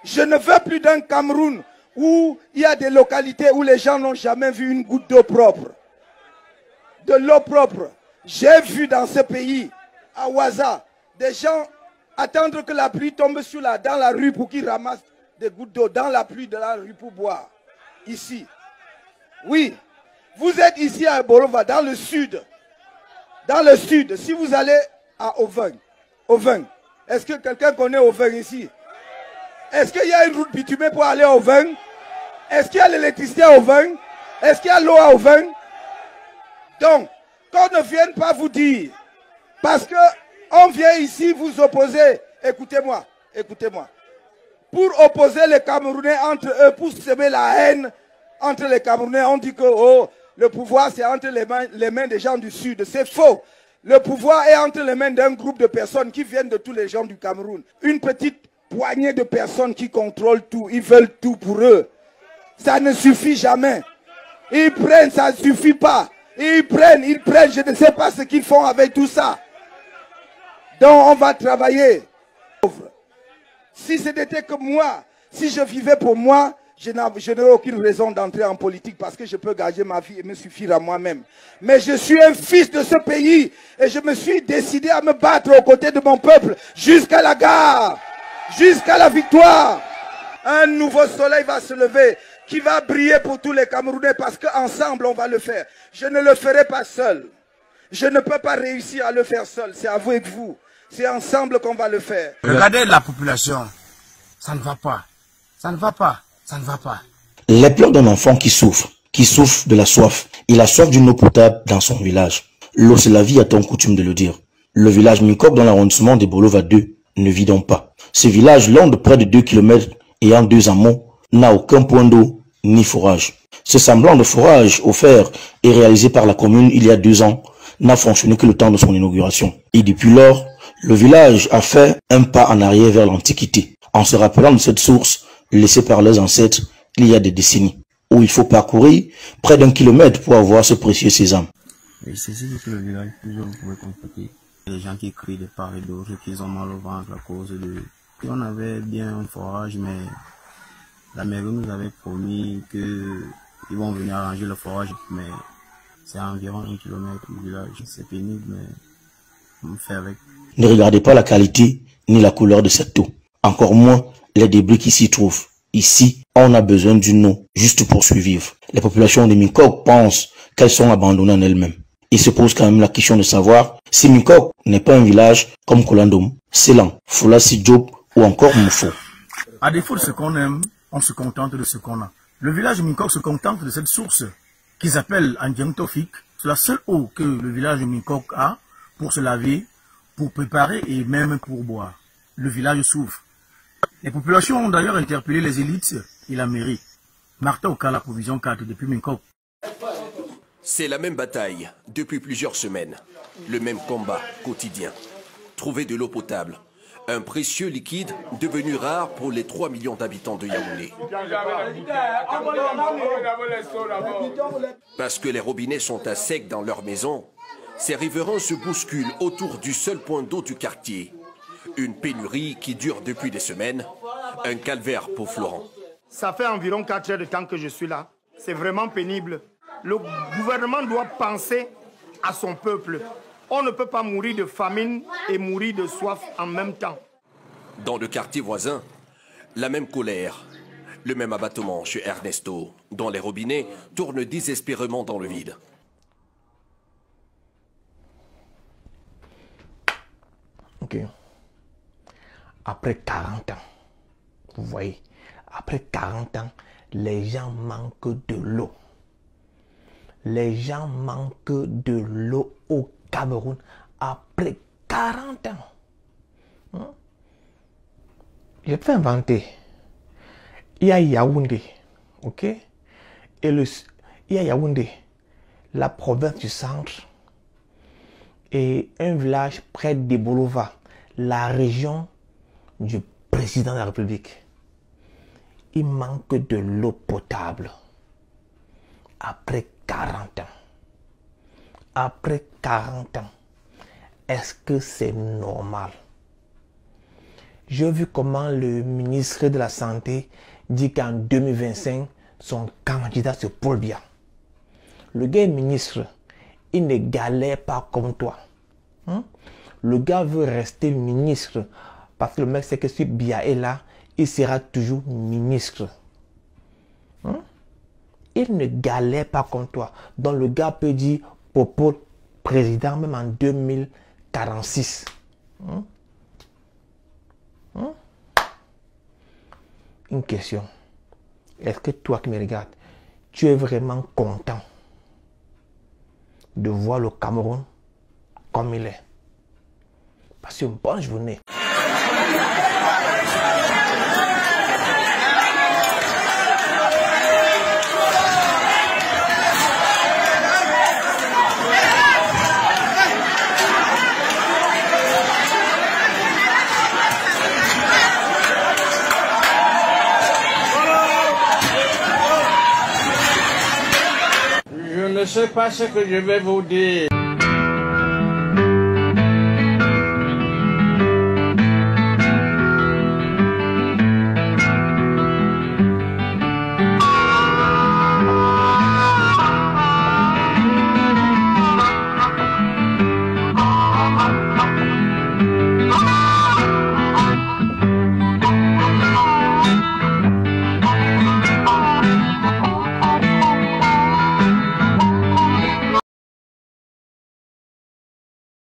Je ne veux plus d'un Cameroun où il y a des localités où les gens n'ont jamais vu une goutte d'eau propre. De l'eau propre. J'ai vu dans ce pays, à Ouaza, des gens attendre que la pluie tombe dans la rue pour qu'ils ramassent des gouttes d'eau dans la pluie de la rue pour boire. Ici. Oui. Vous êtes ici à Bolova, dans le sud. Dans le sud, si vous allez à Oveng, est-ce que quelqu'un connaît Oveng ici? Est-ce qu'il y a une route bitumée pour aller à Oveng? Est-ce qu'il y a l'électricité à Oveng? Est-ce qu'il y a l'eau à Oveng? Donc, qu'on ne vienne pas vous dire, parce qu'on vient ici vous opposer, écoutez-moi, pour opposer les Camerounais entre eux, pour semer la haine entre les Camerounais, on dit que oh, le pouvoir c'est entre les mains des gens du Sud. C'est faux. Le pouvoir est entre les mains d'un groupe de personnes qui viennent de tous les gens du Cameroun. Une petite poignée de personnes qui contrôlent tout, ils veulent tout pour eux. Ça ne suffit jamais. Ils prennent, ça ne suffit pas. Ils prennent, je ne sais pas ce qu'ils font avec tout ça. Donc on va travailler. Si c'était que moi, si je vivais pour moi, je n'aurais aucune raison d'entrer en politique parce que je peux gager ma vie et me suffire à moi-même. Mais je suis un fils de ce pays et je me suis décidé à me battre aux côtés de mon peuple jusqu'à la gare, jusqu'à la victoire. Un nouveau soleil va se lever qui va briller pour tous les Camerounais parce qu'ensemble on va le faire. Je ne le ferai pas seul. Je ne peux pas réussir à le faire seul. C'est avec vous. C'est ensemble qu'on va le faire. Regardez la population. Ça ne va pas. Ça ne va pas. Ça ne va pas. Les pleurs d'un enfant qui souffre de la soif. Il a soif d'une eau potable dans son village. L'eau c'est la vie, a-t-on coutume de le dire. Le village Minkok dans l'arrondissement de Bolova 2 ne vit donc pas. Ce village long de près de 2 km ayant 2 hameaux n'a aucun point d'eau ni forage. Ce semblant de forage offert et réalisé par la commune il y a 2 ans n'a fonctionné que le temps de son inauguration. Et depuis lors, le village a fait un pas en arrière vers l'Antiquité, en se rappelant de cette source laissée par leurs ancêtres il y a des décennies, où il faut parcourir près d'1 kilomètre pour avoir ce précieux sésame. Et c'est ce que le village, toujours vous pouvez constater. Les gens qui crient de part et d'autre, qu'ils ont mal au ventre à cause de... Et on avait bien un forage, mais la mairie nous avait promis qu'ils vont venir arranger le forage, mais c'est à environ 1 kilomètre du village. C'est pénible, mais on fait avec. Ne regardez pas la qualité ni la couleur de cette eau, encore moins les débris qui s'y trouvent. Ici, on a besoin d'une eau juste pour survivre. Les populations de Minkok pensent qu'elles sont abandonnées en elles-mêmes. Il se pose quand même la question de savoir si Minkok n'est pas un village comme Kolandom, Selan, Folassi Diop ou encore Moufo. À défaut de ce qu'on aime, on se contente de ce qu'on a. Le village de Minkok se contente de cette source qu'ils appellent Andjem Tofik. C'est la seule eau que le village de Minkok a pour se laver, pour préparer et même pour boire. Le village souffre. Les populations ont d'ailleurs interpellé les élites et la mairie. Martha Oka, la provision 4 depuis Minkok. C'est la même bataille depuis plusieurs semaines. Le même combat quotidien. Trouver de l'eau potable. Un précieux liquide devenu rare pour les 3 millions d'habitants de Yaoundé. Parce que les robinets sont à sec dans leur maison, ces riverains se bousculent autour du seul point d'eau du quartier. Une pénurie qui dure depuis des semaines, un calvaire pour Florent. Ça fait environ 4 heures de temps que je suis là. C'est vraiment pénible. Le gouvernement doit penser à son peuple. On ne peut pas mourir de famine et mourir de soif en même temps. Dans le quartier voisin, la même colère, le même abattement chez Ernesto, dont les robinets tournent désespérément dans le vide. Ok. Après 40 ans, vous voyez, après 40 ans, les gens manquent de l'eau. Les gens manquent de l'eau au Cameroun après 40 ans. Je peux inventer. Il y a Yaoundé, ok? Et il y a Yaoundé, la province du centre, et un village près de Bolova, la région du président de la République. Il manque de l'eau potable après 40 ans. Après 40 ans, est-ce que c'est normal? J'ai vu comment le ministre de la Santé dit qu'en 2025, son candidat c'est Paul Biya. Le gars est ministre, il ne galère pas comme toi. Le gars veut rester ministre parce que le mec sait que si Biya est là, il sera toujours ministre. Il ne galère pas comme toi. Donc le gars peut dire Popo président même en 2046. Une question. Est-ce que toi qui me regardes, tu es vraiment content de voir le Cameroun comme il est? Passez une bonne journée. Je ne sais pas ce que je vais vous dire.